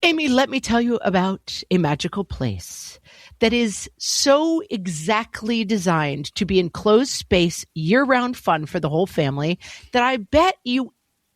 Amy, let me tell you about a magical place that is so exactly designed to be enclosed space, year-round fun for the whole family that I bet you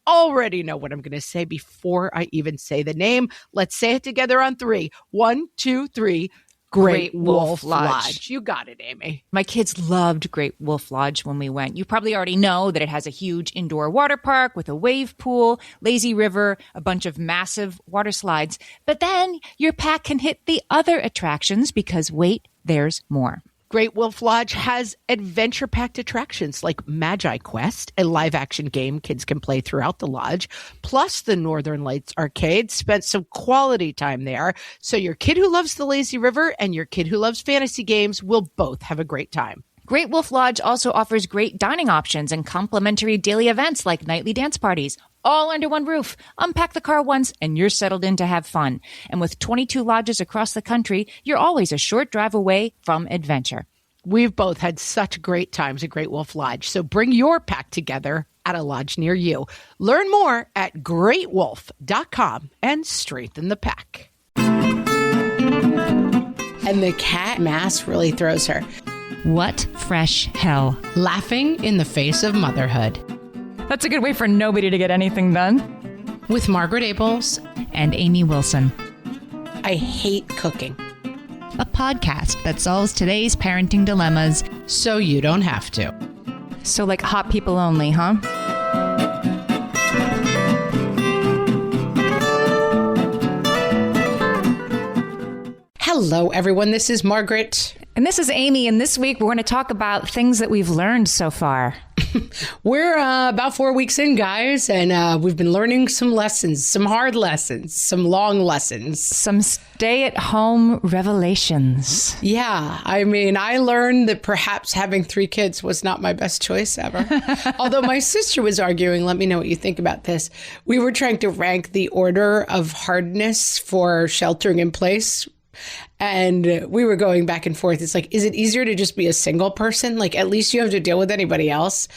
already know what I'm going to say before I even say the name. Let's say it together on 3. 1, 2, 3. Great Wolf Lodge. You got it, Amy. My kids loved Great Wolf Lodge when we went. You probably already know that it has a huge indoor water park with a wave pool, lazy river, a bunch of massive water slides. But then your pack can hit the other attractions because, wait, there's more. Great Wolf Lodge has adventure-packed attractions like Magi Quest, a live-action game kids can play throughout the lodge, plus the Northern Lights Arcade. Spent some quality time there, so your kid who loves the lazy river and your kid who loves fantasy games will both have a great time. Great Wolf Lodge also offers great dining options and complimentary daily events like nightly dance parties, all under one roof. Unpack the car once and you're settled in to have fun. And with 22 lodges across the country, you're always a short drive away from adventure. We've both had such great times at Great Wolf Lodge, so bring your pack together at a lodge near you. Learn more at greatwolf.com and strengthen the pack. And the cat mask really throws her. What fresh hell? Laughing in the face of motherhood. That's a good way for nobody to get anything done. With Margaret Abels and Amy Wilson. I hate cooking. A podcast that solves today's parenting dilemmas so you don't have to. So like hot people only, huh? Hello, everyone. This is Margaret. And this is Amy. And this week, we're going to talk about things that we've learned so far. We're about 4 weeks in, guys, and we've been learning some lessons, some hard lessons, some long lessons. Some stay-at-home revelations. Yeah. I mean, I learned that perhaps having 3 kids was not my best choice ever. Although my sister was arguing, let me know what you think about this. We were trying to rank the order of hardness for sheltering in place. And we were going back and forth. It's like, is it easier to just be a single person? Like, at least you have to deal with anybody else,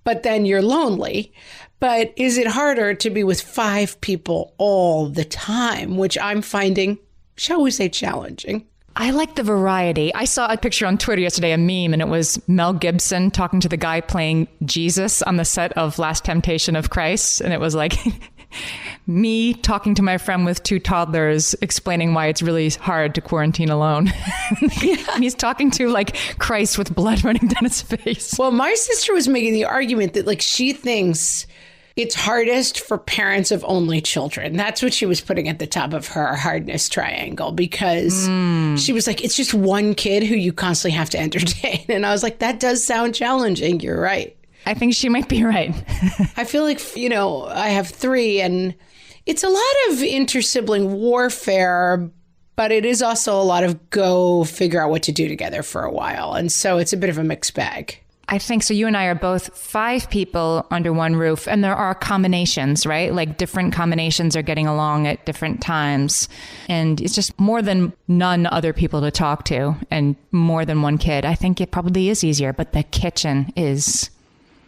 but then you're lonely. But is it harder to be with 5 people all the time, which I'm finding, shall we say, challenging? I like the variety. I saw a picture on Twitter yesterday, a meme, and it was Mel Gibson talking to the guy playing Jesus on the set of Last Temptation of Christ. And it was like... me talking to my friend with 2 toddlers, explaining why it's really hard to quarantine alone. And he's talking to like Christ with blood running down his face. Well, my sister was making the argument that like she thinks it's hardest for parents of only children. That's what she was putting at the top of her hardness triangle, because she was like, it's just one kid who you constantly have to entertain. And I was like, that does sound challenging. You're right. I think she might be right. I feel like, you know, I have 3 and it's a lot of inter-sibling warfare, but it is also a lot of go figure out what to do together for a while. And so it's a bit of a mixed bag. I think so. You and I are both 5 people under one roof, and there are combinations, right? Like different combinations are getting along at different times. And it's just more than none other people to talk to and more than one kid. I think it probably is easier, but the kitchen is...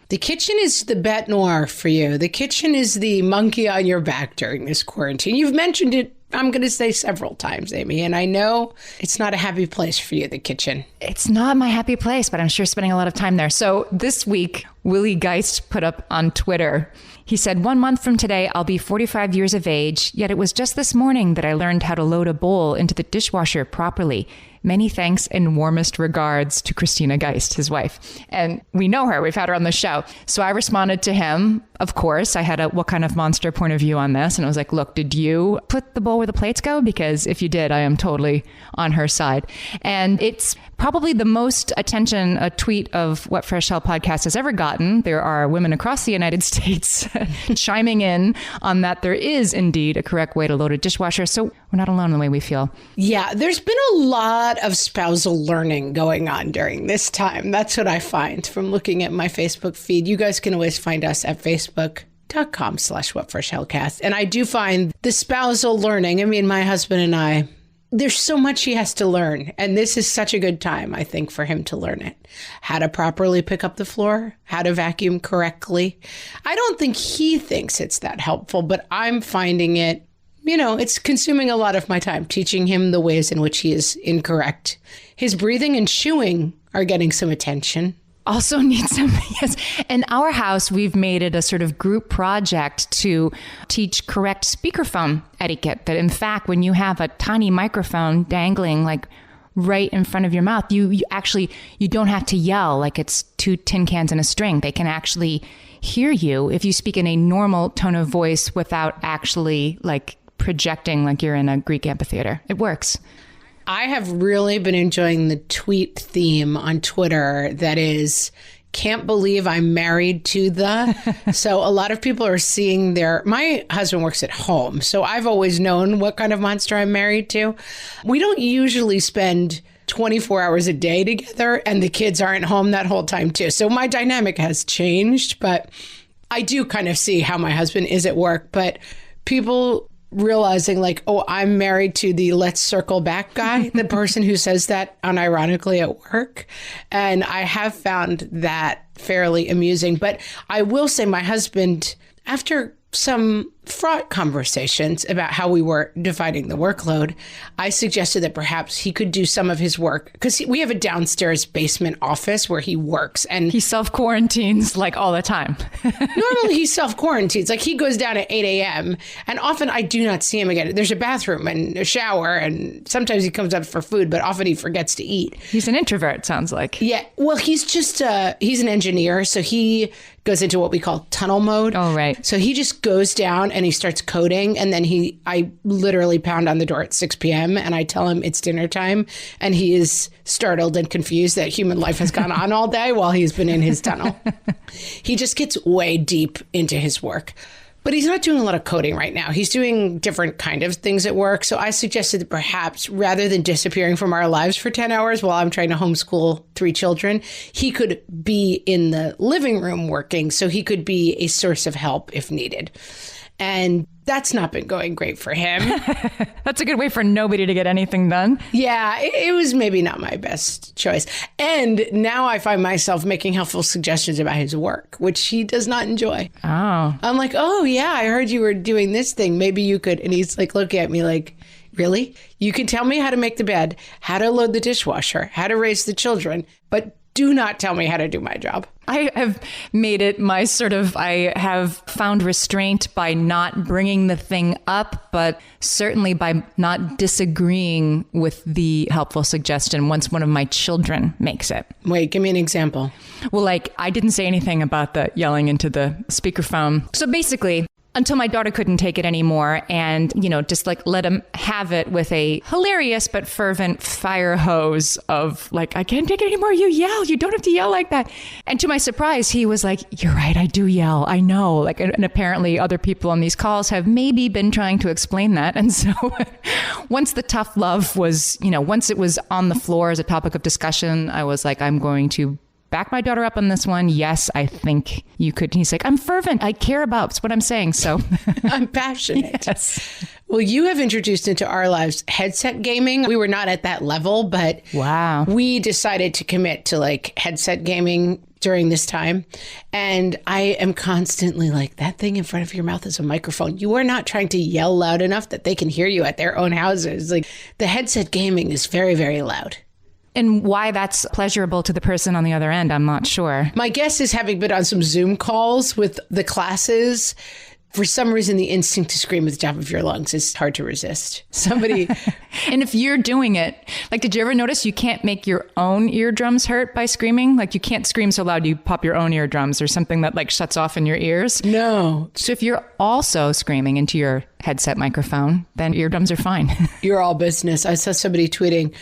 The kitchen is the bête noire for you. The kitchen is the monkey on your back during this quarantine. You've mentioned it, I'm going to say several times, Amy, and I know it's not a happy place for you, the kitchen. It's not my happy place, but I'm sure spending a lot of time there. So this week, Willie Geist put up on Twitter, he said, 1 month from today, I'll be 45 years of age, yet it was just this morning that I learned how to load a bowl into the dishwasher properly. Many thanks and warmest regards to Christina Geist, his wife. And we know her. We've had her on the show. So I responded to him. Of course, I had a what kind of monster point of view on this. And I was like, look, did you put the bowl where the plates go? Because if you did, I am totally on her side. And it's probably the most attention a tweet of What Fresh Hell podcast has ever gotten. There are women across the United States chiming in on that there is indeed a correct way to load a dishwasher. So we're not alone in the way we feel. Yeah, there's been a lot of spousal learning going on during this time. That's what I find from looking at my Facebook feed. You guys can always find us at facebook.com/whatfreshhellcast. And I do find the spousal learning, I mean, my husband and I, there's so much he has to learn. And this is such a good time, I think, for him to learn it. How to properly pick up the floor, how to vacuum correctly. I don't think he thinks it's that helpful, but I'm finding it it's consuming a lot of my time, teaching him the ways in which he is incorrect. His breathing and chewing are getting some attention. Also need some, yes. In our house, we've made it a sort of group project to teach correct speakerphone etiquette. That in fact, when you have a tiny microphone dangling like right in front of your mouth, you don't have to yell like it's two tin cans and a string. They can actually hear you if you speak in a normal tone of voice without actually like projecting like you're in a Greek amphitheater. It works. I have really been enjoying the tweet theme on Twitter that is, can't believe I'm married to the. So a lot of people are seeing my husband works at home, so I've always known what kind of monster I'm married to. We don't usually spend 24 hours a day together, and the kids aren't home that whole time too. So my dynamic has changed, but I do kind of see how my husband is at work. But people realizing like, oh, I'm married to the let's circle back guy, the person who says that unironically at work. And I have found that fairly amusing. But I will say my husband, after some fraught conversations about how we were dividing the workload, I suggested that perhaps he could do some of his work because we have a downstairs basement office where he works, and he self-quarantines like all the time. Normally he self-quarantines, like he goes down at 8 a.m. and often I do not see him again. There's a bathroom and a shower, and sometimes he comes up for food, but often he forgets to eat. He's an introvert, sounds like. Yeah, well, he's just he's an engineer, so he goes into what we call tunnel mode. Oh, right. So he just goes down and he starts coding, and then I literally pound on the door at 6 p.m. and I tell him it's dinner time, and he is startled and confused that human life has gone on all day while he's been in his tunnel. He just gets way deep into his work. But he's not doing a lot of coding right now. He's doing different kind of things at work. So I suggested that perhaps rather than disappearing from our lives for 10 hours while I'm trying to homeschool 3 children, he could be in the living room working so he could be a source of help if needed. And that's not been going great for him. That's a good way for nobody to get anything done. Yeah, it was maybe not my best choice. And now I find myself making helpful suggestions about his work, which he does not enjoy. Oh. I'm like, oh, yeah, I heard you were doing this thing. Maybe you could. And he's like, looking at me like, really? You can tell me how to make the bed, how to load the dishwasher, how to raise the children, but do not tell me how to do my job. I have made it my I have found restraint by not bringing the thing up, but certainly by not disagreeing with the helpful suggestion once one of my children makes it. Wait, give me an example. Well, like I didn't say anything about the yelling into the speakerphone. So basically, until my daughter couldn't take it anymore and, just like let him have it with a hilarious but fervent fire hose of like, I can't take it anymore. You yell. You don't have to yell like that. And to my surprise, he was like, you're right. I do yell. I know. Like, and apparently other people on these calls have maybe been trying to explain that. And so once the tough love was, once it was on the floor as a topic of discussion, I was like, I'm going to back my daughter up on this one. Yes, I think you could. He's like, I'm fervent. I care about what I'm saying. So I'm passionate. Yes. Well, you have introduced into our lives headset gaming. We were not at that level, but wow, we decided to commit to like headset gaming during this time. And I am constantly like, that thing in front of your mouth is a microphone. You are not trying to yell loud enough that they can hear you at their own houses. Like the headset gaming is very, very loud. And why that's pleasurable to the person on the other end, I'm not sure. My guess is, having been on some Zoom calls with the classes, for some reason, the instinct to scream at the top of your lungs is hard to resist. Somebody. And if you're doing it, like, did you ever notice you can't make your own eardrums hurt by screaming? Like, you can't scream so loud you pop your own eardrums or something that like shuts off in your ears. No. So if you're also screaming into your headset microphone, then eardrums are fine. You're all business. I saw somebody tweeting,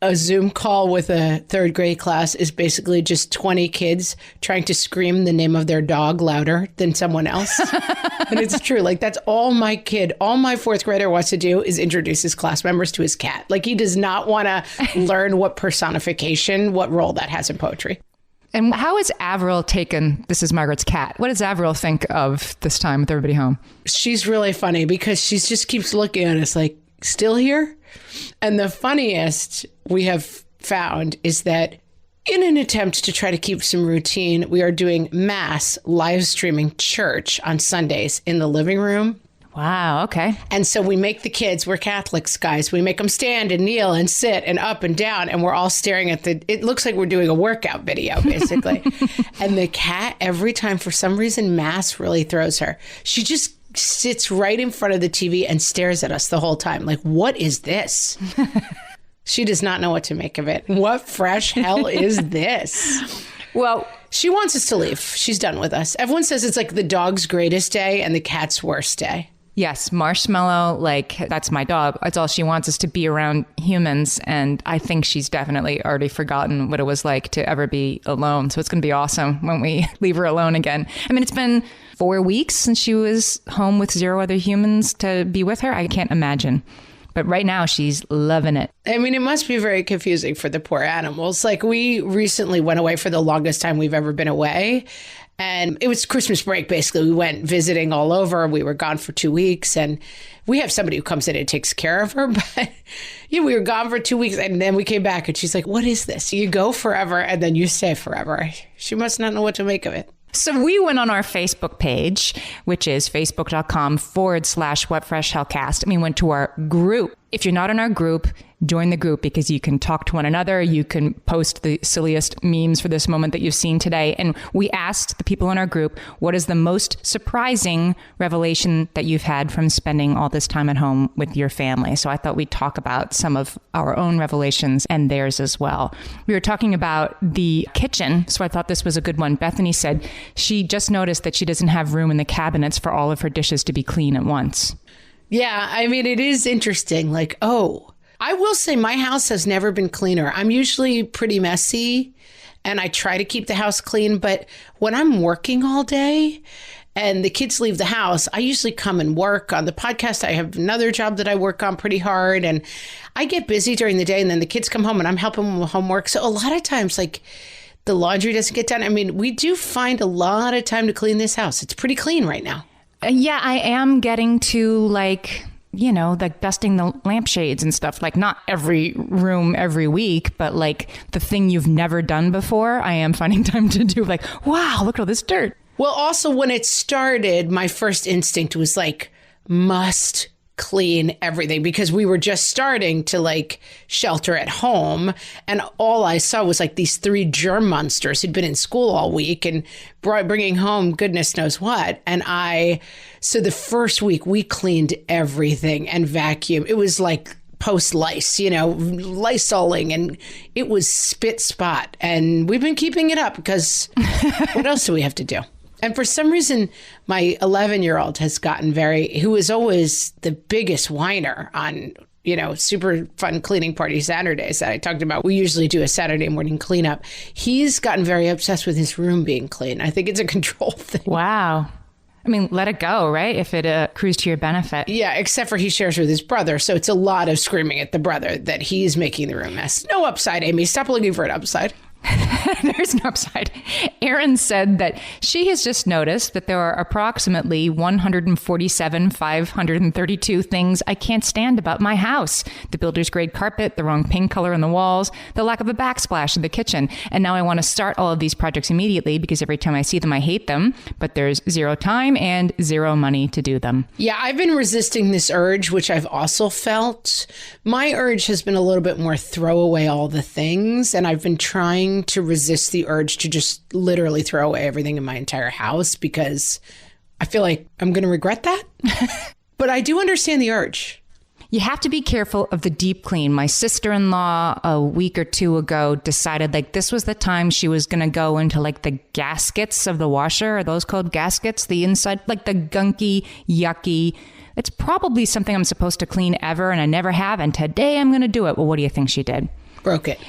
a Zoom call with a 3rd grade class is basically just 20 kids trying to scream the name of their dog louder than someone else. And it's true. Like, that's all my 4th grader wants to do is introduce his class members to his cat. Like, he does not want to learn what role that has in poetry. And how has Avril taken, this is Margaret's cat, what does Avril think of this time with everybody home? She's really funny because she just keeps looking at us like, still here? And the funniest we have found is that in an attempt to try to keep some routine, we are doing mass live streaming church on Sundays in the living room. Wow, okay. And so we make the kids, we're Catholics, guys, we make them stand and kneel and sit and up and down. And we're all staring at it looks like we're doing a workout video, basically. And the cat, every time, for some reason, Mass really throws her. She just sits right in front of the TV and stares at us the whole time. Like, what is this? She does not know what to make of it. What fresh hell is this? Well, she wants us to leave. She's done with us. Everyone says it's like the dog's greatest day and the cat's worst day. yes, Marshmallow, like, that's my dog. That's all she wants, is to be around humans. And I think she's definitely already forgotten what it was like to ever be alone. So it's going to be awesome when we leave her alone again. I mean, it's been 4 weeks since she was home with 0 other humans to be with her. I can't imagine. But right now, she's loving it. I mean, it must be very confusing for the poor animals. Like, we recently went away for the longest time we've ever been away. And it was Christmas break, basically. We went visiting all over. We were gone for 2 weeks. And we have somebody who comes in and takes care of her. But yeah, we were gone for 2 weeks. And then we came back and she's like, what is this? You go forever and then you stay forever. She must not know what to make of it. So we went on our Facebook page, which is facebook.com/whatfreshhellcast. And we went to our group. If you're not in our group, join the group, because you can talk to one another. You can post the silliest memes for this moment that you've seen today. And we asked the people in our group, what is the most surprising revelation that you've had from spending all this time at home with your family? So I thought we'd talk about some of our own revelations and theirs as well. We were talking about the kitchen, so I thought this was a good one. Bethany said she just noticed that she doesn't have room in the cabinets for all of her dishes to be clean at once. Yeah, I mean, it is interesting. Like, I will say my house has never been cleaner. I'm usually pretty messy and I try to keep the house clean. But when I'm working all day and the kids leave the house, I usually come and work on the podcast. I have another job that I work on pretty hard and I get busy during the day, and then the kids come home and I'm helping them with homework. So a lot of times, like, the laundry doesn't get done. I mean, we do find a lot of time to clean this house. It's pretty clean right now. Yeah, I am getting to, like, you know, like dusting the lampshades and stuff. Like, not every room every week, but like the thing you've never done before, I am finding time to do. Like, wow, look at all this dirt. Well, also when it started, my first instinct was like, must clean everything, because we were just starting to like shelter at home. And all I saw was like these 3 germ monsters who'd been in school all week and bringing home goodness knows what. And so the first week we cleaned everything and vacuumed. It was like post lice, Lysoling, and it was spit spot. And we've been keeping it up because what else do we have to do? And for some reason, my 11-year-old has gotten who is always the biggest whiner on, super fun cleaning party Saturdays that I talked about. We usually do a Saturday morning cleanup. He's gotten very obsessed with his room being clean. I think it's a control thing. Wow. I mean, let it go, right? If it accrues to your benefit. Yeah, except for he shares with his brother. So it's a lot of screaming at the brother that he's making the room mess. No upside, Amy. Stop looking for an upside. There's no upside. Erin said that she has just noticed that there are approximately 147,532 things I can't stand about my house. The builder's grade carpet, the wrong pink color on the walls, the lack of a backsplash in the kitchen. And now I want to start all of these projects immediately because every time I see them, I hate them. But there's 0 time and 0 money to do them. Yeah, I've been resisting this urge, which I've also felt. My urge has been a little bit more throw away all the things. And I've been trying to resist the urge to just literally throw away everything in my entire house, because I feel like I'm going to regret that. But I do understand the urge. You have to be careful of the deep clean. My sister-in-law a week or 2 ago decided like this was the time she was going to go into like the gaskets of the washer. Are those called gaskets? The inside, like the gunky, yucky. It's probably something I'm supposed to clean ever, and I never have. And today I'm going to do it. Well, what do you think she did? Broke it.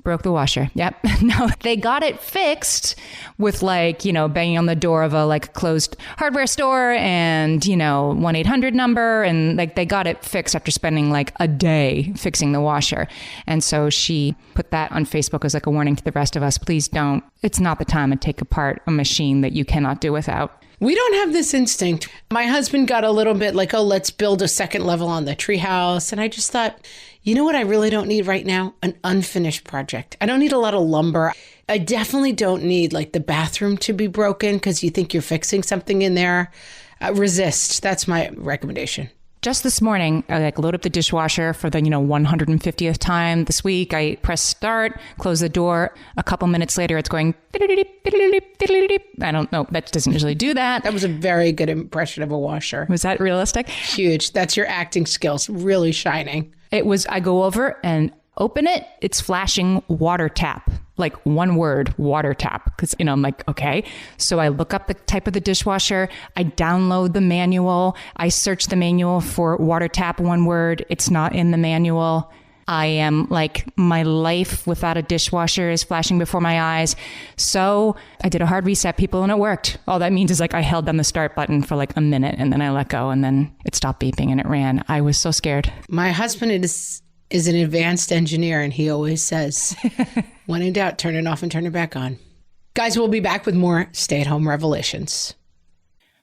Broke the washer. Yep. No, they got it fixed with banging on the door of a closed hardware store and, 1-800 number. And they got it fixed after spending a day fixing the washer. And so she put that on Facebook as a warning to the rest of us. Please don't. It's not the time to take apart a machine that you cannot do without. We don't have this instinct. My husband got a little bit let's build a second level on the treehouse. And I just thought, you know what I really don't need right now? An unfinished project. I don't need a lot of lumber. I definitely don't need the bathroom to be broken because you think you're fixing something in there. Resist. That's my recommendation. Just this morning, I load up the dishwasher for the 150th time this week. I press start, close the door. A couple minutes later, it's going. I don't know. That doesn't usually do that. That was a very good impression of a washer. Was that realistic? Huge. That's your acting skills really shining. It was. I go over and open it. It's flashing water tap. Like one word, water tap. Because, I'm like, okay. So I look up the type of the dishwasher. I download the manual. I search the manual for water tap, one word. It's not in the manual. I am like, my life without a dishwasher is flashing before my eyes. So I did a hard reset, people, and it worked. All that means is I held down the start button for a minute and then I let go and then it stopped beeping and it ran. I was so scared. My husband is an advanced engineer, and he always says, when in doubt, turn it off and turn it back on. Guys, we'll be back with more stay-at-home revelations.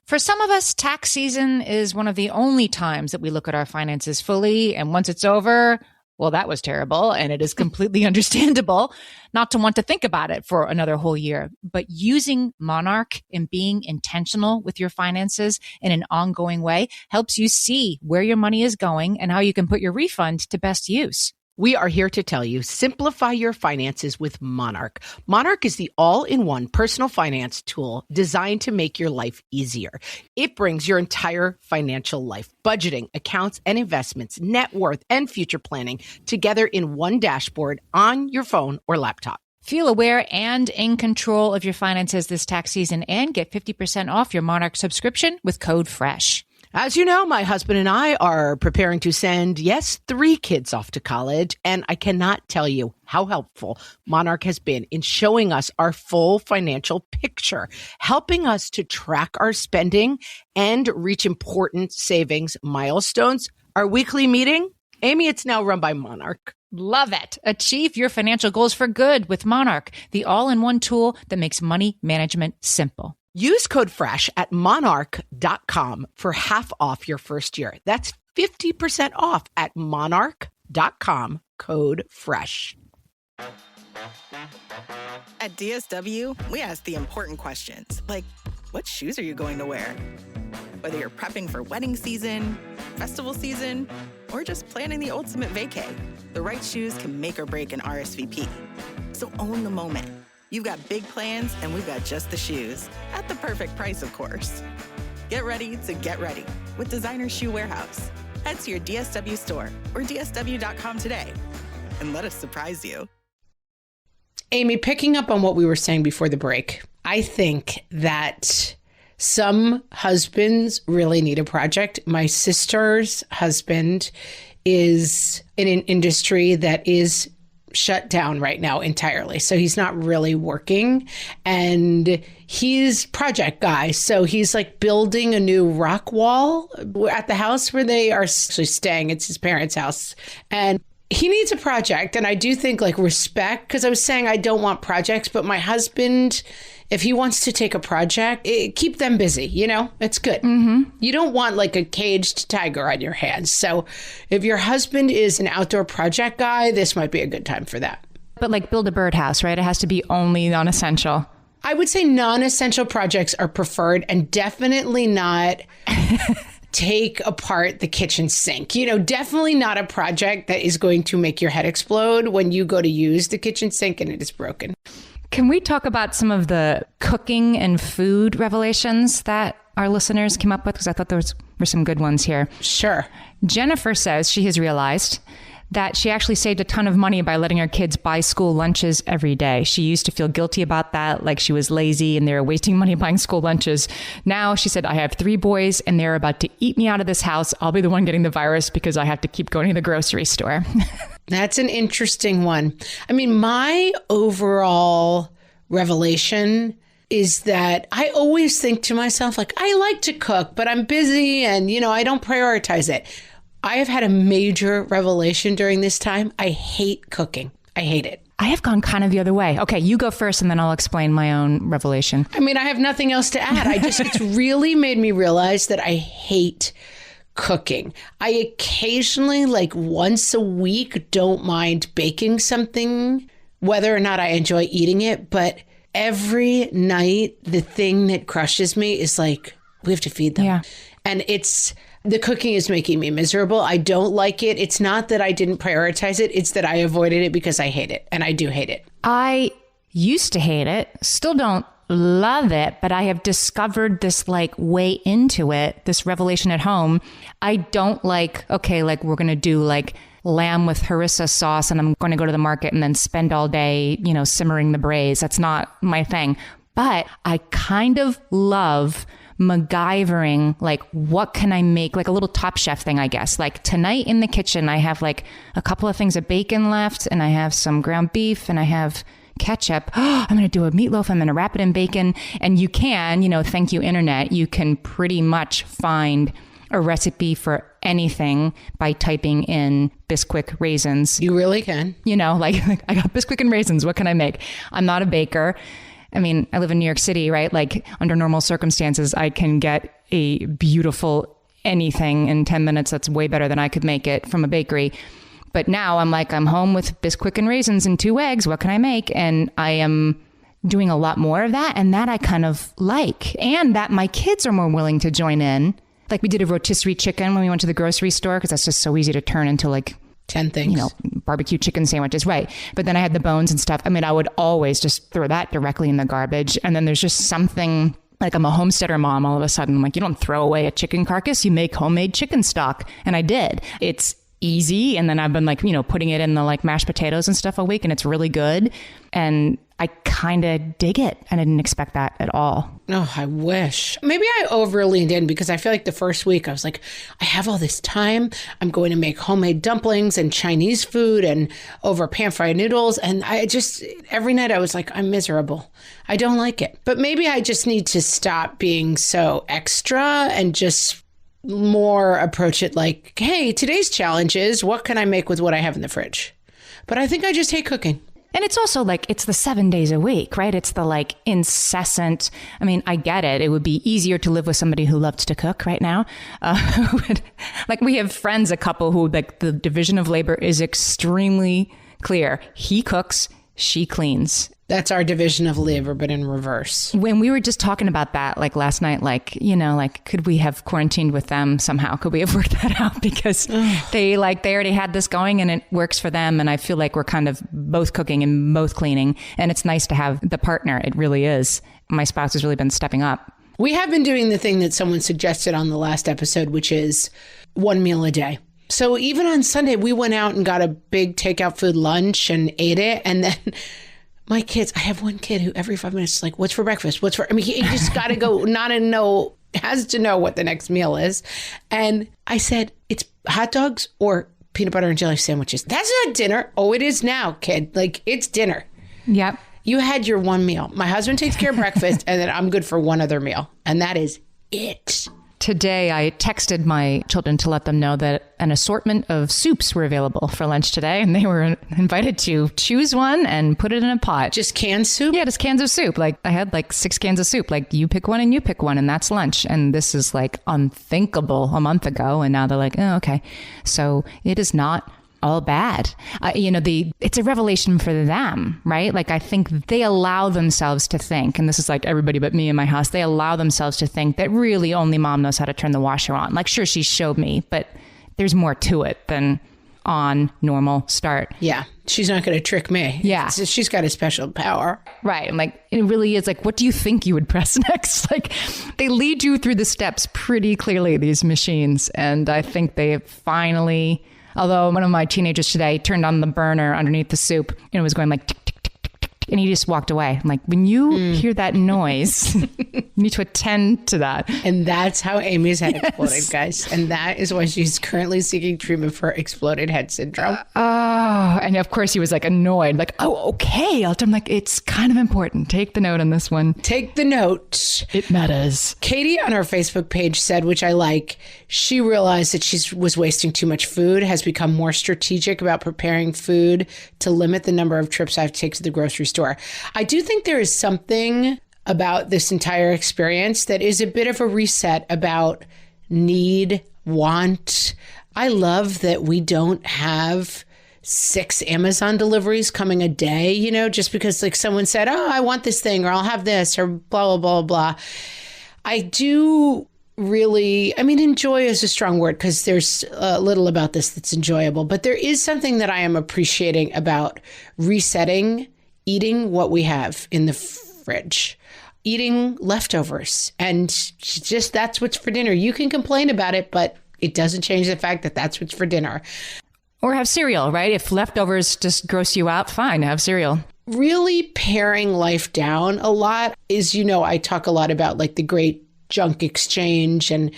For some of us, tax season is one of the only times that we look at our finances fully. And once it's over, well, that was terrible. And it is completely understandable not to want to think about it for another whole year. But using Monarch and being intentional with your finances in an ongoing way helps you see where your money is going and how you can put your refund to best use. We are here to tell you, simplify your finances with Monarch. Monarch is the all-in-one personal finance tool designed to make your life easier. It brings your entire financial life, budgeting, accounts and investments, net worth, and future planning together in one dashboard on your phone or laptop. Feel aware and in control of your finances this tax season and get 50% off your Monarch subscription with code FRESH. As you know, my husband and I are preparing to send, 3 kids off to college, and I cannot tell you how helpful Monarch has been in showing us our full financial picture, helping us to track our spending and reach important savings milestones. Our weekly meeting, Amy, it's now run by Monarch. Love it. Achieve your financial goals for good with Monarch, the all-in-one tool that makes money management simple. Use code FRESH at monarch.com for half off your first year. That's 50% off at monarch.com, code FRESH. At DSW, we ask the important questions, like, what shoes are you going to wear? Whether you're prepping for wedding season, festival season, or just planning the ultimate vacay, the right shoes can make or break an RSVP. So own the moment. You've got big plans, and we've got just the shoes. At the perfect price, of course. Get ready to get ready with Designer Shoe Warehouse. Head to your DSW store or DSW.com today and let us surprise you. Amy, picking up on what we were saying before the break, I think that some husbands really need a project. My sister's husband is in an industry that is shut down right now entirely. So he's not really working and he's project guy. So he's building a new rock wall at the house where they are actually staying. It's his parents' house. And he needs a project. And I do think respect, because I was saying I don't want projects, but my husband, if he wants to take a project, keep them busy, it's good. Mm-hmm. You don't want a caged tiger on your hands. So if your husband is an outdoor project guy, this might be a good time for that. But build a birdhouse, right? It has to be only non-essential. I would say non-essential projects are preferred and definitely not take apart the kitchen sink. Definitely not a project that is going to make your head explode when you go to use the kitchen sink and it is broken. Can we talk about some of the cooking and food revelations that our listeners came up with? Because I thought there were some good ones here. Sure. Jennifer says she has realized that she actually saved a ton of money by letting her kids buy school lunches every day. She used to feel guilty about that, like she was lazy and they were wasting money buying school lunches. Now she said, I have 3 boys and they're about to eat me out of this house. I'll be the one getting the virus because I have to keep going to the grocery store. That's an interesting one. I mean, my overall revelation is that I always think to myself, I like to cook, but I'm busy and, I don't prioritize it. I have had a major revelation during this time. I hate cooking. I hate it. I have gone kind of the other way. Okay, you go first and then I'll explain my own revelation. I mean, I have nothing else to add. It's really made me realize that I hate cooking. I occasionally, once a week, don't mind baking something, whether or not I enjoy eating it. But every night, the thing that crushes me is We have to feed them. Yeah. And the cooking is making me miserable. I don't like it. It's not that I didn't prioritize it. It's that I avoided it because I hate it. And I do hate it. I used to hate it, still don't love it, but I have discovered this like way into it, this revelation at home. I don't like, okay, like we're going to do like lamb with harissa sauce and I'm going to go to the market and then spend all day, simmering the braise. That's not my thing. But I kind of love MacGyvering, like what can I make, like a little Top Chef thing, I guess. Like tonight in the kitchen, I have like a couple of things of bacon left and I have some ground beef and I have ketchup. I'm going to do a meatloaf. I'm going to wrap it in bacon. And you can, thank you, internet, you can pretty much find a recipe for anything by typing in Bisquick raisins. You really can. Like I got Bisquick and raisins. What can I make? I'm not a baker. I mean, I live in New York City, right? Like under normal circumstances, I can get a beautiful anything in 10 minutes. That's way better than I could make it from a bakery. But now I'm home with Bisquick and raisins and 2 eggs. What can I make? And I am doing a lot more of that. And that I kind of like. And that my kids are more willing to join in. Like we did a rotisserie chicken when we went to the grocery store because that's just so easy to turn into like 10 things. Barbecue chicken sandwiches. Right. But then I had the bones and stuff. I mean, I would always just throw that directly in the garbage. And then there's just something like I'm a homesteader mom all of a sudden. I'm like, you don't throw away a chicken carcass. You make homemade chicken stock. And I did. It's easy. And then I've been like, putting it in the like mashed potatoes and stuff all week and it's really good. And I kind of dig it. I didn't expect that at all. Oh, I wish. Maybe I over leaned in because I feel like the first week I was like, I have all this time. I'm going to make homemade dumplings and Chinese food and over pan-fried noodles. And I just, every night I was like, I'm miserable. I don't like it. But maybe I just need to stop being so extra and just more approach it like, hey, today's challenge is what can I make with what I have in the fridge? But I think I just hate cooking. And it's also like, it's the 7 days a week, right? It's the like incessant. I mean, I get it. It would be easier to live with somebody who loves to cook right now. Like we have friends, a couple who like the division of labor is extremely clear. He cooks, she cleans. That's our division of labor, but in reverse. When we were just talking about that, like last night, like, like could we have quarantined with them somehow? Could we have worked that out? Because they already had this going and it works for them. And I feel like we're kind of both cooking and both cleaning. And it's nice to have the partner. It really is. My spouse has really been stepping up. We have been doing the thing that someone suggested on the last episode, which is 1 meal a day. So even on Sunday, we went out and got a big takeout food lunch and ate it. And then my kids, I have one kid who every 5 minutes is like, what's for breakfast? He just got to go, has to know what the next meal is. And I said, it's hot dogs or peanut butter and jelly sandwiches. That's not dinner. Oh, it is now, kid. Like, it's dinner. Yep. You had your one meal. My husband takes care of breakfast and then I'm good for one other meal. And that is it. Today, I texted my children to let them know that an assortment of soups were available for lunch today, and they were invited to choose one and put it in a pot. Just canned soup? Yeah, just cans of soup. Like I had like 6 cans of soup. Like you pick one and you pick one, and that's lunch. And this is like unthinkable a month ago, and now they're like, oh, okay. So it is not all bad. It's a revelation for them, right? Like I think they allow themselves to think, and this is like everybody but me in my house, they allow themselves to think that really only mom knows how to turn the washer on. Like sure, she showed me, but there's more to it than on, normal, start. Yeah. She's not going to trick me. Yeah. She's got a special power. Right. And like, it really is like, what do you think you would press next? Like they lead you through the steps pretty clearly, these machines. And I think they finally, although one of my teenagers today turned on the burner underneath the soup and it was going like tick, tick, tick, tick, tick, and he just walked away. I'm like, when you hear that noise, you need to attend to that. And that's how Amy's head exploded, guys. And that is why she's currently seeking treatment for exploded head syndrome. And of course he was like annoyed, like, oh, okay. I'm like, it's kind of important. Take the note on this one. Take the note. It matters. Katie on her Facebook page said, which I like, she realized that she was wasting too much food, has become more strategic about preparing food to limit the number of trips I have to take to the grocery store. I do think there is something about this entire experience that is a bit of a reset about need, want. I love that we don't have 6 Amazon deliveries coming a day, just because like someone said, oh, I want this thing or I'll have this or blah, blah, blah, blah. I do really, I mean, enjoy is a strong word because there's little about this that's enjoyable, but there is something that I am appreciating about resetting, eating what we have in the fridge, eating leftovers, and just that's what's for dinner. You can complain about it, but it doesn't change the fact that that's what's for dinner. Or have cereal, right? If leftovers just gross you out, fine, have cereal. Really paring life down a lot is, I talk a lot about like the great junk exchange and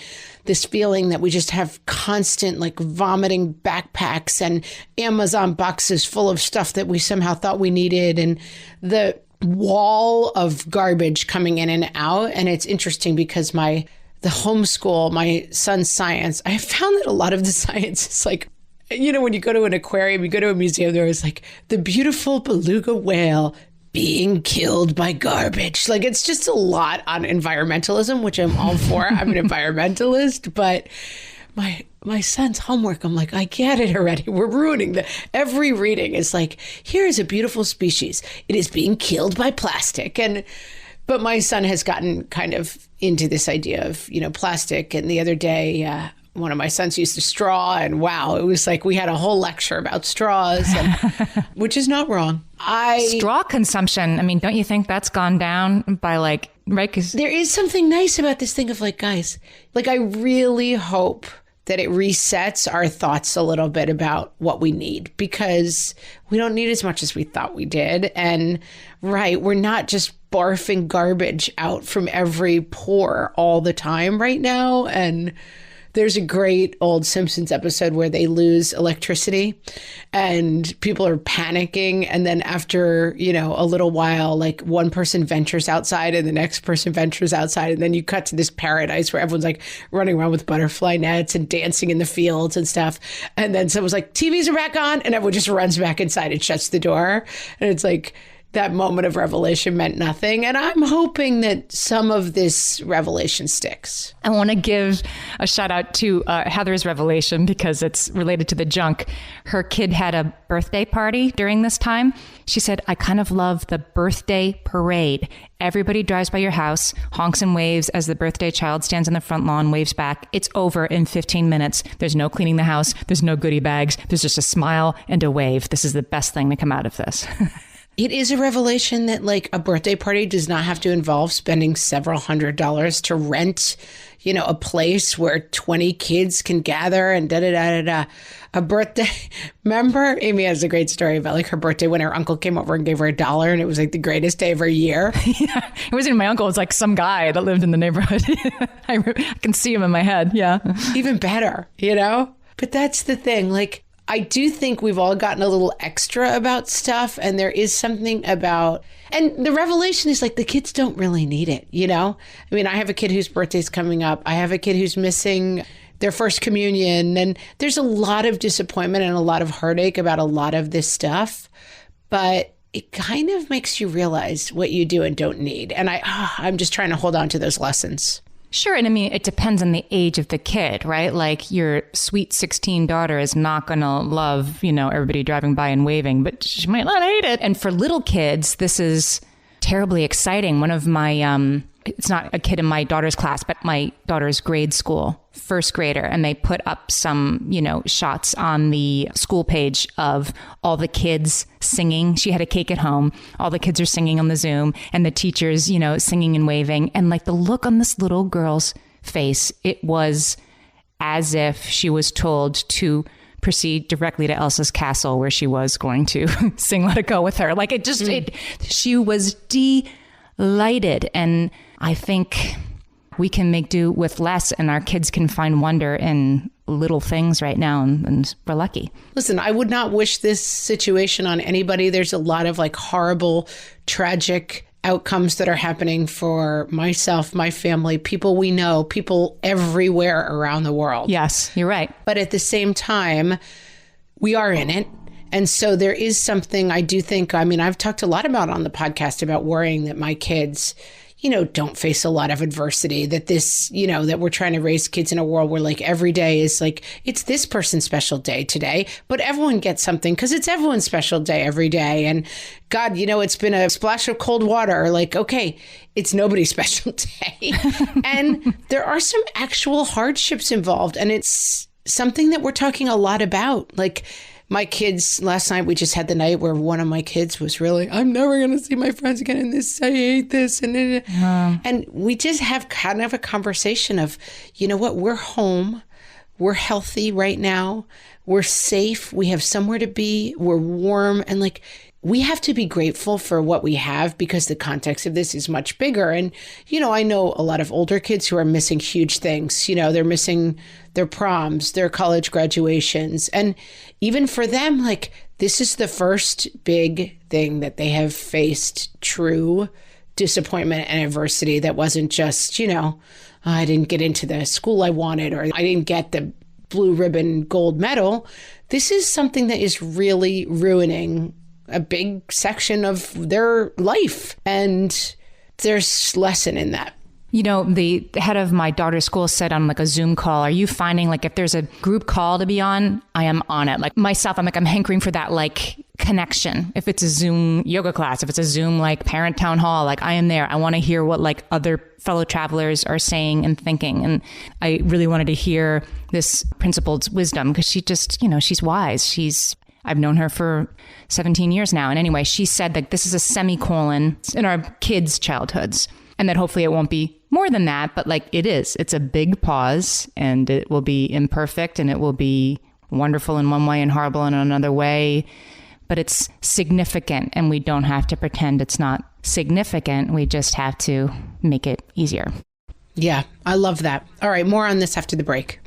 this feeling that we just have constant like vomiting backpacks and Amazon boxes full of stuff that we somehow thought we needed, and the wall of garbage coming in and out. And it's interesting because the homeschool, my son's science, I found that a lot of the science is like, when you go to an aquarium, you go to a museum, there is like the beautiful beluga whale being killed by garbage. Like, it's just a lot on environmentalism, which I'm all for. I'm an environmentalist, but my son's homework, I'm like, I get it already. We're ruining every reading is like, here is a beautiful species. It is being killed by plastic. But my son has gotten kind of into this idea of, plastic. And the other day, one of my sons used a straw, and wow, it was like we had a whole lecture about straws, which is not wrong. Straw consumption, I mean, don't you think that's gone down by like, right? 'Cause there is something nice about this thing of like, guys, like I really hope that it resets our thoughts a little bit about what we need, because we don't need as much as we thought we did. And right, we're not just barfing garbage out from every pore all the time right now. And there's a great old Simpsons episode where they lose electricity and people are panicking. And then after, a little while, like one person ventures outside and the next person ventures outside. And then you cut to this paradise where everyone's like running around with butterfly nets and dancing in the fields and stuff. And then someone's like, TVs are back on. And everyone just runs back inside and shuts the door. And it's like, that moment of revelation meant nothing. And I'm hoping that some of this revelation sticks. I want to give a shout out to Heather's revelation because it's related to the junk. Her kid had a birthday party during this time. She said, I kind of love the birthday parade. Everybody drives by your house, honks and waves as the birthday child stands on the front lawn, waves back. It's over in 15 minutes. There's no cleaning the house. There's no goodie bags. There's just a smile and a wave. This is the best thing to come out of this. It is a revelation that like a birthday party does not have to involve spending several $100s to rent, a place where 20 kids can gather and da-da-da-da-da. A birthday. Remember, Amy has a great story about like her birthday when her uncle came over and gave her $1 and it was like the greatest day of her year. Yeah, it wasn't even my uncle. It was like some guy that lived in the neighborhood. I can see him in my head. Yeah. Even better, But that's the thing. Like, I do think we've all gotten a little extra about stuff, and there is something about, and the revelation is like the kids don't really need it, I mean, I have a kid whose birthday's coming up. I have a kid who's missing their first communion, and there's a lot of disappointment and a lot of heartache about a lot of this stuff, but it kind of makes you realize what you do and don't need. And I'm just trying to hold on to those lessons. Sure. And I mean, it depends on the age of the kid, right? Like your sweet 16 daughter is not going to love, everybody driving by and waving, but she might not hate it. And for little kids, this is terribly exciting. One of my, it's not a kid in my daughter's class, but my daughter's grade school, first grader. And they put up some, shots on the school page of all the kids singing. She had a cake at home. All the kids are singing on the Zoom and the teachers, singing and waving. And like the look on this little girl's face, it was as if she was told to proceed directly to Elsa's castle where she was going to sing Let It Go with her. Like she was delighted. And I think we can make do with less and our kids can find wonder in little things right now. And we're lucky. Listen, I would not wish this situation on anybody. There's a lot of like horrible, tragic outcomes that are happening for myself, my family, people we know, people everywhere around the world. Yes, you're right. But at the same time, we are in it. And so there is something I do think, I've talked a lot about on the podcast about worrying that my kids, don't face a lot of adversity, that this, that we're trying to raise kids in a world where like every day is like, it's this person's special day today, but everyone gets something because it's everyone's special day every day. And God, it's been a splash of cold water. Like, okay, it's nobody's special day. And there are some actual hardships involved. And it's something that we're talking a lot about. Like, my kids, last night we just had the night where one of my kids was really, I'm never going to see my friends again in this. I hate this. And we just have kind of a conversation of, you know what, we're home. We're healthy right now. We're safe. We have somewhere to be. We're warm. And like, we have to be grateful for what we have because the context of this is much bigger. And, I know a lot of older kids who are missing huge things. They're missing their proms, their college graduations. And even for them, like, this is the first big thing that they have faced true disappointment and adversity that wasn't just, I didn't get into the school I wanted, or I didn't get the blue ribbon gold medal. This is something that is really ruining a big section of their life. And there's lesson in that. The head of my daughter's school said on like a Zoom call, are you finding like if there's a group call to be on, I am on it. Like myself, I'm hankering for that like connection. If it's a Zoom yoga class, if it's a Zoom like parent town hall, like I am there. I want to hear what like other fellow travelers are saying and thinking. And I really wanted to hear this principal's wisdom because she just, she's wise. I've known her for 17 years now. And anyway, she said that this is a semicolon in our kids' childhoods and that hopefully it won't be more than that. But like it is, it's a big pause and it will be imperfect and it will be wonderful in one way and horrible in another way. But it's significant and we don't have to pretend it's not significant. We just have to make it easier. Yeah, I love that. All right, more on this after the break.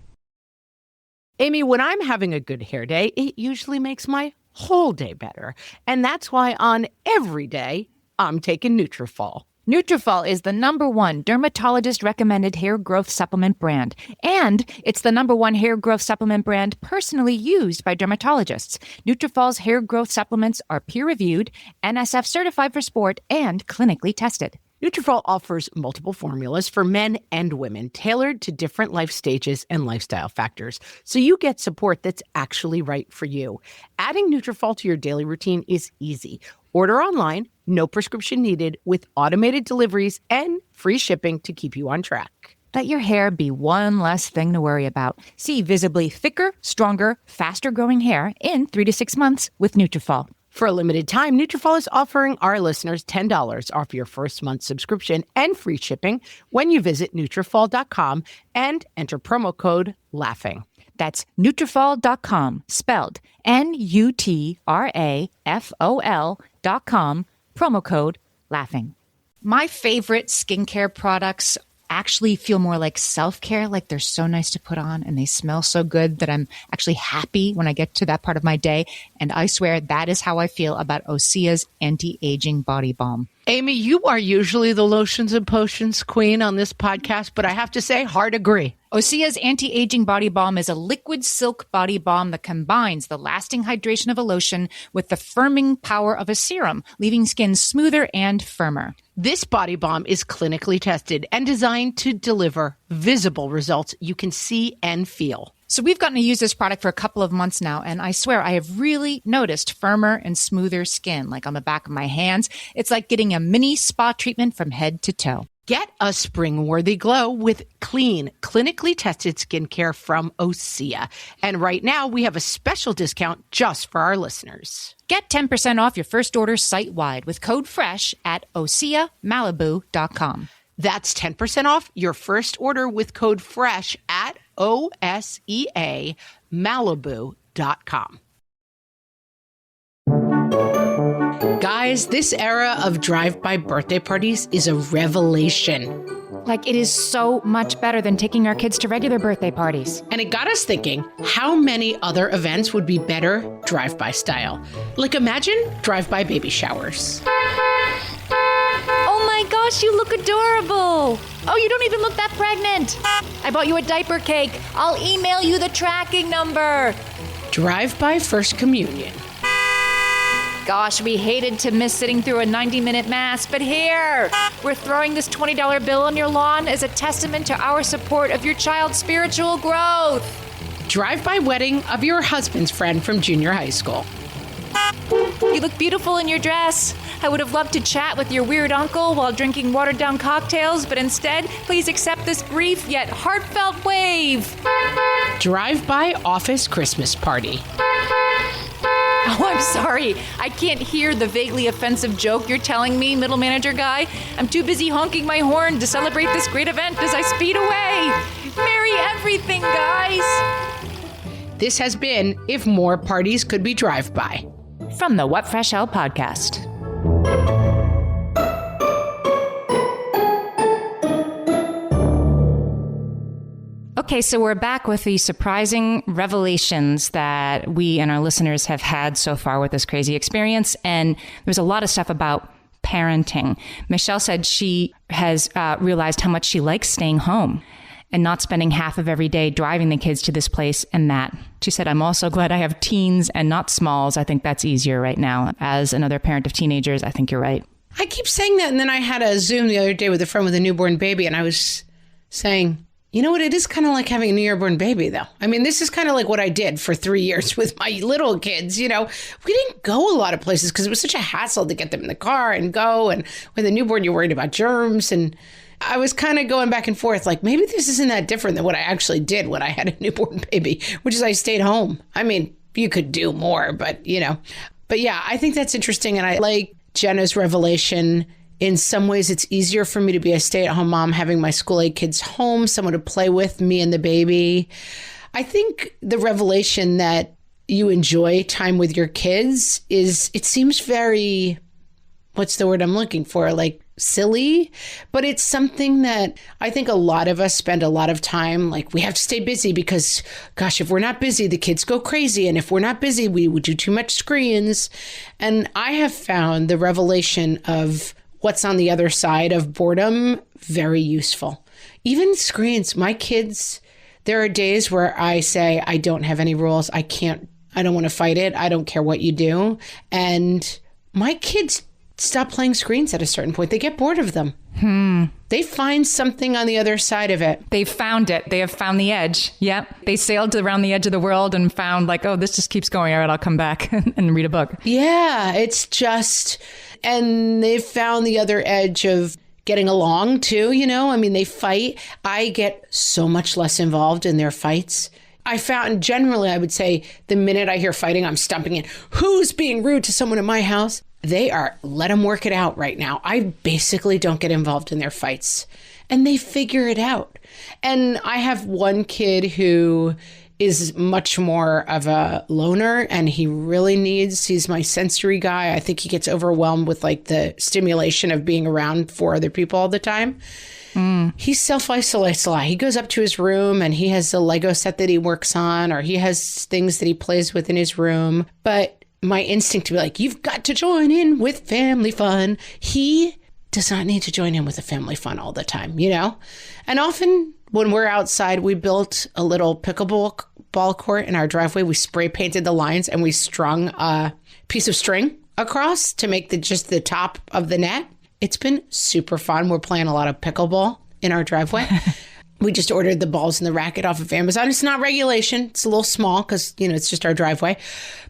Amy, when I'm having a good hair day, it usually makes my whole day better. And that's why on every day, I'm taking Nutrafol. Nutrafol is the #1 dermatologist-recommended hair growth supplement brand. And it's the #1 hair growth supplement brand personally used by dermatologists. Nutrafol's hair growth supplements are peer-reviewed, NSF certified for sport, and clinically tested. Nutrafol offers multiple formulas for men and women tailored to different life stages and lifestyle factors, so you get support that's actually right for you. Adding Nutrafol to your daily routine is easy. Order online, no prescription needed, with automated deliveries and free shipping to keep you on track. Let your hair be one less thing to worry about. See visibly thicker, stronger, faster-growing hair in 3 to 6 months with Nutrafol. For a limited time, Nutrafol is offering our listeners $10 off your first month subscription and free shipping when you visit Nutrafol.com and enter promo code LAUGHING. That's Nutrafol.com, spelled Nutrafol.com, promo code LAUGHING. My favorite skincare products actually feel more like self-care, like they're so nice to put on and they smell so good that I'm actually happy when I get to that part of my day. And I swear that is how I feel about Osea's anti-aging body balm. Amy, you are usually the lotions and potions queen on this podcast, but I have to say, hard agree. Osea's anti-aging body balm is a liquid silk body balm that combines the lasting hydration of a lotion with the firming power of a serum, leaving skin smoother and firmer. This body balm is clinically tested and designed to deliver visible results you can see and feel. So we've gotten to use this product for a couple of months now, and I swear I have really noticed firmer and smoother skin, like on the back of my hands. It's like getting a mini spa treatment from head to toe. Get a spring-worthy glow with clean, clinically tested skincare from Osea. And right now, we have a special discount just for our listeners. Get 10% off your first order site-wide with code FRESH at OseaMalibu.com. That's 10% off your first order with code FRESH at OSEAMalibu.com. Guys, this era of drive-by birthday parties is a revelation. Like, it is so much better than taking our kids to regular birthday parties. And it got us thinking, how many other events would be better drive-by style? Like, imagine drive-by baby showers. Oh my gosh, you look adorable. Oh, you don't even look that pregnant. I bought you a diaper cake. I'll email you the tracking number. Drive-by first communion. Gosh, we hated to miss sitting through a 90-minute mass, but here, we're throwing this $20 bill on your lawn as a testament to our support of your child's spiritual growth. Drive-by wedding of your husband's friend from junior high school. You look beautiful in your dress. I would have loved to chat with your weird uncle while drinking watered-down cocktails, but instead, please accept this brief yet heartfelt wave. Drive-by office Christmas party. Oh, I'm sorry. I can't hear the vaguely offensive joke you're telling me, middle manager guy. I'm too busy honking my horn to celebrate this great event as I speed away. Merry everything, guys. This has been If More Parties Could Be Drive-By. From the What Fresh Hell podcast. Okay, so we're back with the surprising revelations that we and our listeners have had so far with this crazy experience. And there's a lot of stuff about parenting. Michelle said she has realized how much she likes staying home and not spending half of every day driving the kids to this place and that. She said, I'm also glad I have teens and not smalls. I think that's easier right now. As another parent of teenagers, I think you're right. I keep saying that, and then I had a Zoom the other day with a friend with a newborn baby, and I was saying, you know what? It is kind of like having a newborn baby, though. I mean, this is kind of like what I did for 3 years with my little kids. You know, we didn't go a lot of places because it was such a hassle to get them in the car and go. And with a newborn, you're worried about germs. And I was kind of going back and forth, like, maybe this isn't that different than what I actually did when I had a newborn baby, which is I stayed home. I mean, you could do more, but, you know. But yeah, I think that's interesting. And I like Jenna's revelation. In some ways, it's easier for me to be a stay-at-home mom, having my school-age kids home, someone to play with, me and the baby. I think the revelation that you enjoy time with your kids is, it seems very, what's the word I'm looking for? Like silly, but it's something that I think a lot of us spend a lot of time, like we have to stay busy because, gosh, if we're not busy, the kids go crazy. And if we're not busy, we would do too much screens. And I have found the revelation of what's on the other side of boredom very useful. Even screens, my kids, there are days where I say, I don't have any rules. I don't want to fight it. I don't care what you do. And my kids stop playing screens at a certain point. They get bored of them. They find something on the other side of it. They found it. They have found the edge. Yep. They sailed around the edge of the world and found like, oh, this just keeps going. All right, I'll come back and read a book. Yeah, it's just, and they've found the other edge of getting along too, you know? I mean, they fight. I get so much less involved in their fights. I found generally, I would say the minute I hear fighting, I'm stumping in. Who's being rude to someone in my house? They are, let them work it out right now. I basically don't get involved in their fights and they figure it out. And I have one kid who is much more of a loner and he's my sensory guy. I think he gets overwhelmed with like the stimulation of being around 4 other people all the time. He self-isolates a lot. He goes up to his room and he has a Lego set that he works on, or he has things that he plays with in his room. But my instinct to be like, you've got to join in with family fun. He does not need to join in with the family fun all the time, you know? And often when we're outside, we built a little pickleball court in our driveway. We spray painted the lines and we strung a piece of string across to make just the top of the net. It's been super fun. We're playing a lot of pickleball in our driveway. We just ordered the balls and the racket off of Amazon. It's not regulation. It's a little small because, you know, it's just our driveway.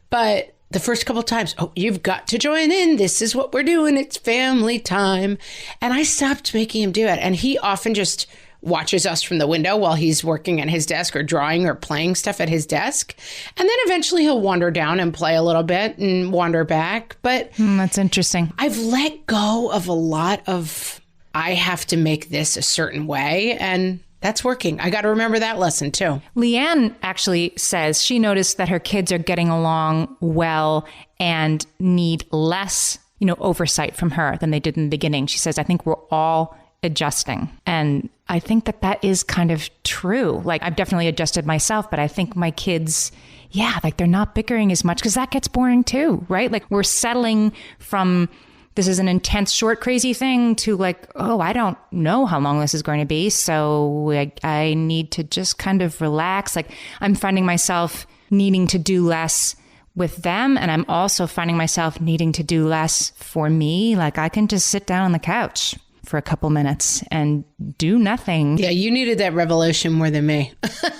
But the first couple of times, oh, you've got to join in. This is what we're doing. It's family time. And I stopped making him do it. And he often just watches us from the window while he's working at his desk or drawing or playing stuff at his desk. And then eventually he'll wander down and play a little bit and wander back. But that's interesting. I've let go of a lot of, I have to make this a certain way. And that's working. I got to remember that lesson too. Leanne actually says she noticed that her kids are getting along well and need less, oversight from her than they did in the beginning. She says, I think we're all adjusting. And I think that is kind of true. Like I've definitely adjusted myself, but I think my kids, they're not bickering as much because that gets boring too, right? Like we're settling from this is an intense, short, crazy thing to like, oh, I don't know how long this is going to be. So I need to just kind of relax. Like I'm finding myself needing to do less with them. And I'm also finding myself needing to do less for me. Like I can just sit down on the couch for a couple minutes and do nothing. Yeah, you needed that revelation more than me.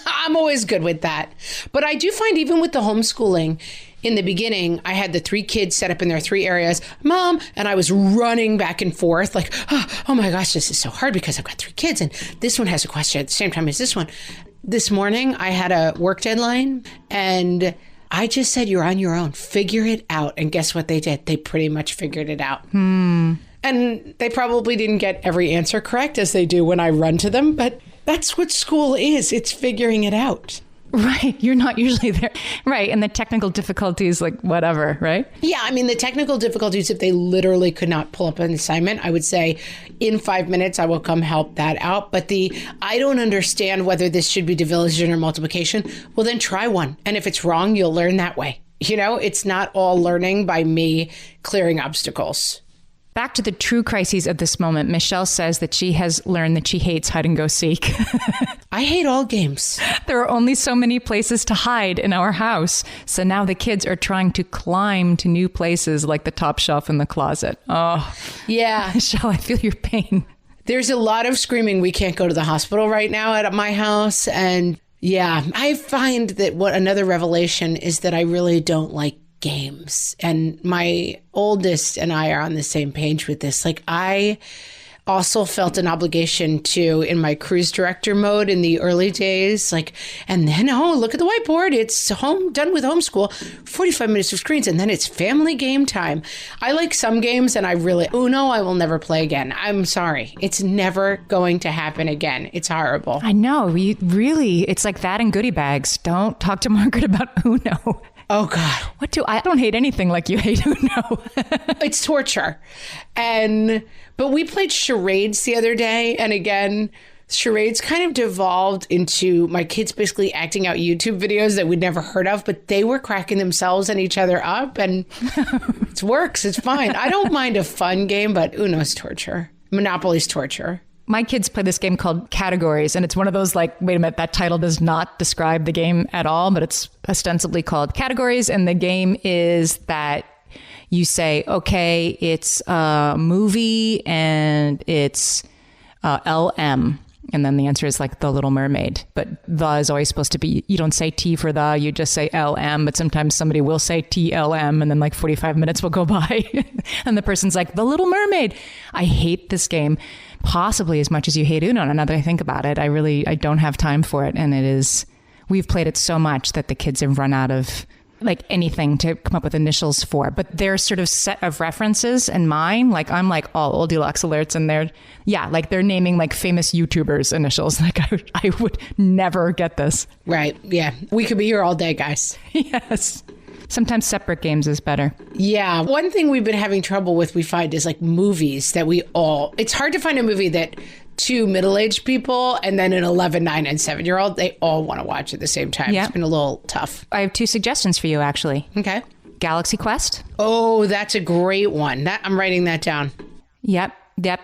I'm always good with that. But I do find even with the homeschooling, in the beginning, I had the 3 kids set up in their 3 areas. Mom, and I was running back and forth like, oh my gosh, this is so hard because I've got 3 kids and this one has a question at the same time as this one. This morning, I had a work deadline and I just said, you're on your own. Figure it out. And guess what they did? They pretty much figured it out. And they probably didn't get every answer correct as they do when I run to them. But that's what school is. It's figuring it out. Right. You're not usually there. Right. And the technical difficulties, like whatever, right? Yeah. I mean, the technical difficulties, if they literally could not pull up an assignment, I would say in 5 minutes, I will come help that out. But I don't understand whether this should be division or multiplication. Well, then try one. And if it's wrong, you'll learn that way. You know, it's not all learning by me clearing obstacles. Back to the true crises of this moment, Michelle says that she has learned that she hates hide and go seek. I hate all games. There are only so many places to hide in our house. So now the kids are trying to climb to new places like the top shelf in the closet. Oh, yeah. Michelle, I feel your pain. There's a lot of screaming. We can't go to the hospital right now at my house. And yeah, I find that what another revelation is that I really don't like games. And my oldest and I are on the same page with this. Like I also felt an obligation to, in my cruise director mode in the early days, like, and then, oh, look at the whiteboard. It's done with homeschool, 45 minutes of screens, and then it's family game time. I like some games and Uno, I will never play again. I'm sorry. It's never going to happen again. It's horrible. I know. It's like that and goodie bags. Don't talk to Margaret about Uno. Oh, God. I don't hate anything like you hate Uno. It's torture. But we played charades the other day. And again, charades kind of devolved into my kids basically acting out YouTube videos that we'd never heard of, but they were cracking themselves and each other up. And it works. It's fine. I don't mind a fun game, but Uno's torture. Monopoly's torture. My kids play this game called Categories, and it's one of those like, wait a minute, that title does not describe the game at all, but it's ostensibly called Categories. And the game is that you say, okay, it's a movie and it's LM. And then the answer is like The Little Mermaid. But the is always supposed to be, you don't say T for the, you just say LM. But sometimes somebody will say TLM and then like 45 minutes will go by. And the person's like, The Little Mermaid. I hate this game. Possibly as much as you hate Uno. And now that I think about it, I don't have time for it. And we've played it so much that the kids have run out of like anything to come up with initials for. But their sort of set of references and mine, like I'm like all old deluxe alerts and they're naming like famous YouTubers initials. Like I would never get this. Right. Yeah. We could be here all day, guys. Yes. Sometimes separate games is better. Yeah. One thing we've been having trouble with, we find, is like movies that it's hard to find a movie that 2 middle-aged people and then an 11, 9, and 7-year-old, they all want to watch at the same time. Yep. It's been a little tough. I have 2 suggestions for you, actually. Okay. Galaxy Quest. Oh, that's a great one. I'm writing that down. Yep,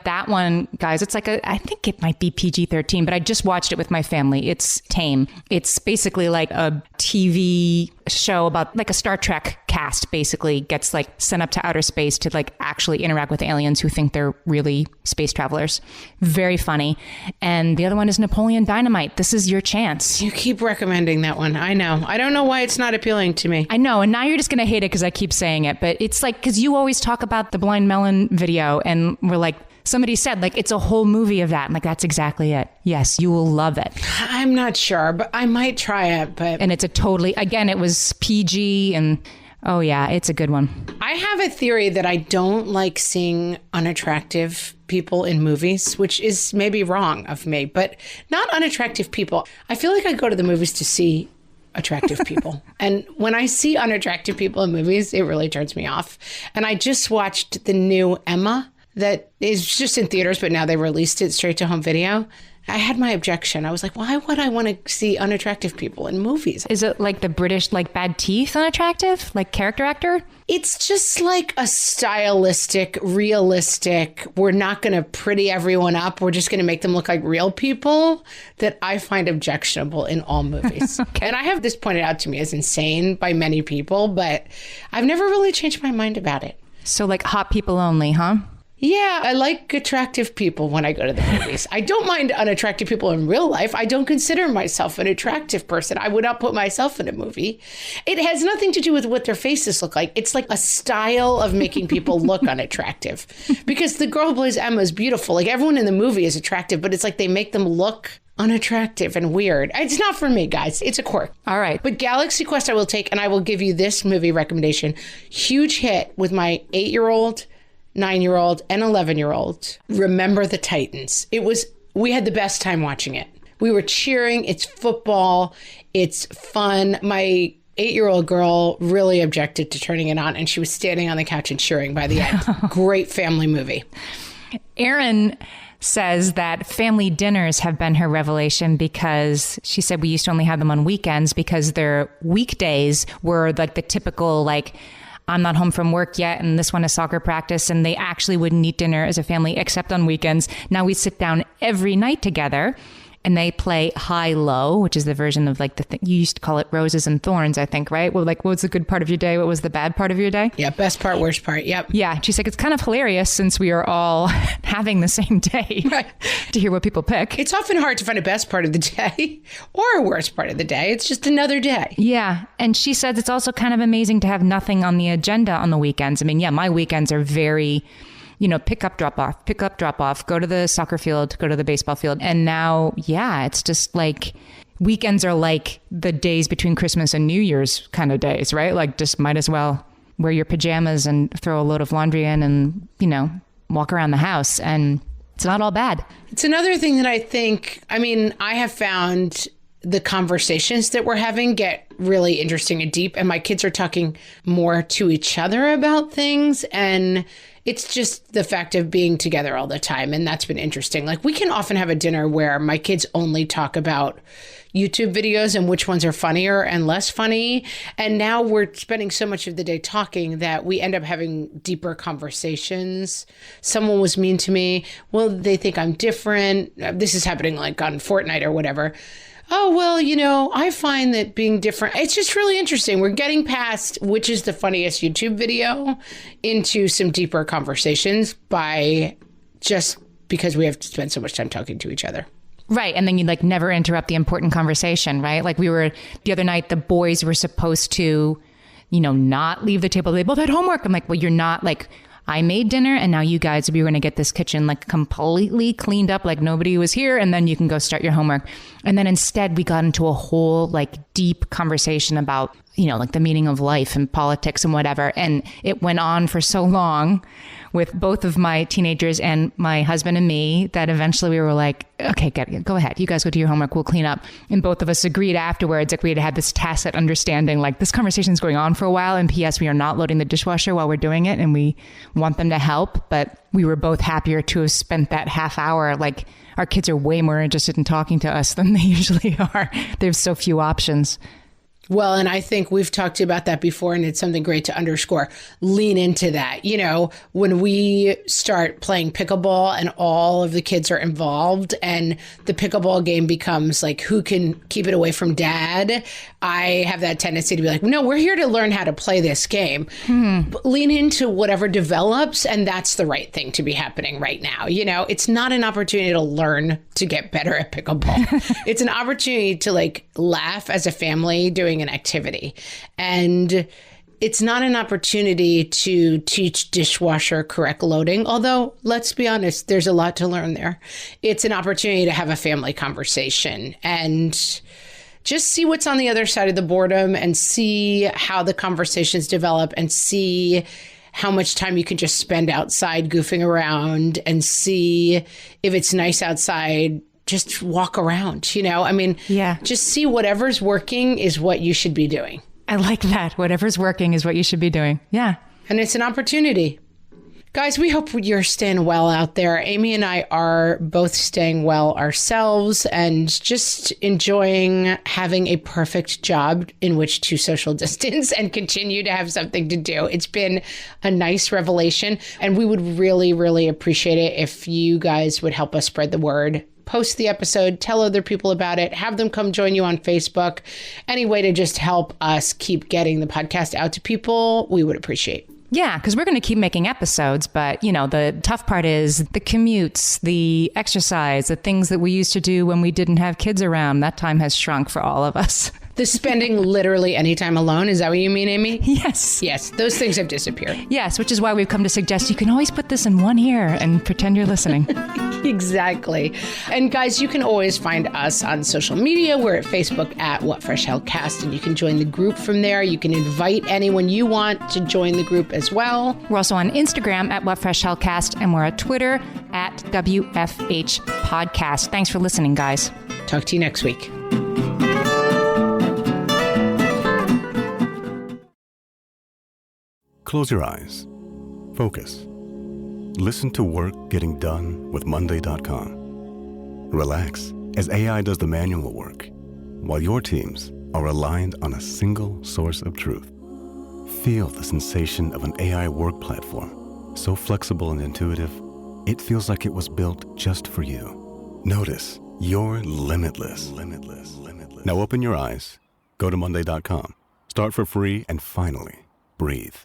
that one, guys, it's like I think it might be PG-13, but I just watched it with my family. It's tame. It's basically like a TV show about like a Star Trek cast basically gets like sent up to outer space to like actually interact with aliens who think they're really space travelers. Very funny. And the other one is Napoleon Dynamite. This is your chance. You keep recommending that one. I know. I don't know why it's not appealing to me. I know. And now you're just going to hate it because I keep saying it. But it's like, because you always talk about the Blind Melon video and we're like, somebody said like, it's a whole movie of that. I'm like, that's exactly it. Yes, you will love it. I'm not sure, but I might try it. And it's again, it was PG and oh yeah, it's a good one. I have a theory that I don't like seeing unattractive people in movies, which is maybe wrong of me, but not unattractive people. I feel like I go to the movies to see attractive people. And when I see unattractive people in movies, it really turns me off. And I just watched the new Emma that is just in theaters, but now they released it straight to home video. I had my objection. I was like, why would I want to see unattractive people in movies? Is it like the British, like bad teeth unattractive? Like character actor? It's just like a stylistic, realistic, we're not going to pretty everyone up. We're just going to make them look like real people that I find objectionable in all movies. Okay. And I have this pointed out to me as insane by many people, but I've never really changed my mind about it. So like hot people only, huh? Yeah, I like attractive people when I go to the movies. I don't mind unattractive people in real life. I don't consider myself an attractive person. I would not put myself in a movie. It has nothing to do with what their faces look like. It's like a style of making people look unattractive. Because the girl who plays Emma is beautiful. Like everyone in the movie is attractive, but it's like they make them look unattractive and weird. It's not for me, guys. It's a quirk. All right. But Galaxy Quest I will take, and I will give you this movie recommendation. Huge hit with my 8-year-old, 9-year-old, and 11-year-old. Remember the Titans. We had the best time watching it. We were cheering. It's football. It's fun. My 8-year-old girl really objected to turning it on, and she was standing on the couch and cheering by the end. Great family movie. Erin says that family dinners have been her revelation because she said we used to only have them on weekends because their weekdays were like the typical, like, I'm not home from work yet, and this one is soccer practice, and they actually wouldn't eat dinner as a family except on weekends. Now we sit down every night together, and they play high-low, which is the version of like you used to call it roses and thorns, I think, right? Well, like, what was the good part of your day? What was the bad part of your day? Yeah, best part, worst part. Yep. Yeah, she's like, it's kind of hilarious since we are all having the same day right. to hear what people pick. It's often hard to find a best part of the day or a worst part of the day. It's just another day. Yeah, and she says it's also kind of amazing to have nothing on the agenda on the weekends. I mean, yeah, my weekends are very, pick up, drop off, go to the soccer field, go to the baseball field. And now, yeah, it's just like weekends are like the days between Christmas and New Year's kind of days, right? Like just might as well wear your pajamas and throw a load of laundry in and, walk around the house. And it's not all bad. It's another thing that I have found the conversations that we're having get really interesting and deep. And my kids are talking more to each other about things. And it's just the fact of being together all the time. And that's been interesting. Like we can often have a dinner where my kids only talk about YouTube videos and which ones are funnier and less funny. And now we're spending so much of the day talking that we end up having deeper conversations. Someone was mean to me. Well, they think I'm different. This is happening like on Fortnite or whatever. Oh, well, I find that being different, it's just really interesting. We're getting past which is the funniest YouTube video into some deeper conversations because we have to spend so much time talking to each other. Right. And then you never interrupt the important conversation, right? Like the other night, the boys were supposed to, not leave the table. They both had homework. I'm like, well, you're not I made dinner and now you guys, we were going to get this kitchen completely cleaned up like nobody was here. And then you can go start your homework. And then instead we got into a whole deep conversation about, the meaning of life and politics and whatever. And it went on for so long with both of my teenagers and my husband and me that eventually we were like, okay, go ahead. You guys go do your homework. We'll clean up. And both of us agreed afterwards, we had this tacit understanding, this conversation is going on for a while. And P.S., we are not loading the dishwasher while we're doing it. And we want them to help. But we were both happier to have spent that half hour. Our kids are way more interested in talking to us than they usually are. They have so few options. Well, and I think we've talked about that before, and it's something great to underscore. Lean into that. When we start playing pickleball and all of the kids are involved and the pickleball game becomes who can keep it away from dad, I have that tendency to be like, no, we're here to learn how to play this game. But lean into whatever develops, and that's the right thing to be happening right now. It's not an opportunity to learn to get better at pickleball. It's an opportunity to laugh as a family doing an activity. And it's not an opportunity to teach dishwasher correct loading, although let's be honest, there's a lot to learn there. It's an opportunity to have a family conversation and just see what's on the other side of the boredom and see how the conversations develop and see how much time you can just spend outside goofing around and see if it's nice outside. Just walk around, just see whatever's working is what you should be doing. I like that. Whatever's working is what you should be doing. Yeah. And it's an opportunity. Guys, we hope you're staying well out there. Amy and I are both staying well ourselves and just enjoying having a perfect job in which to social distance and continue to have something to do. It's been a nice revelation, and we would really, really appreciate it if you guys would help us spread the word. Post the episode, tell other people about it, have them come join you on Facebook. Any way to just help us keep getting the podcast out to people, we would appreciate. Yeah, because we're going to keep making episodes, but, the tough part is the commutes, the exercise, the things that we used to do when we didn't have kids around. That time has shrunk for all of us. The spending literally any time alone, is that what you mean, Amy? Yes. Yes, those things have disappeared. Yes, which is why we've come to suggest you can always put this in one ear and pretend you're listening. Exactly. And guys, you can always find us on social media. We're at Facebook at What Fresh Hell Cast, and you can join the group from there. You can invite anyone you want to join the group as well. We're also on Instagram at What Fresh Hell Cast, and we're at Twitter at WFH Podcast. Thanks for listening, guys. Talk to you next week. Close your eyes. Focus. Listen to work getting done with Monday.com. Relax as AI does the manual work, while your teams are aligned on a single source of truth. Feel the sensation of an AI work platform, so flexible and intuitive, it feels like it was built just for you. Notice you're limitless. Now open your eyes, go to Monday.com, start for free, and finally, breathe.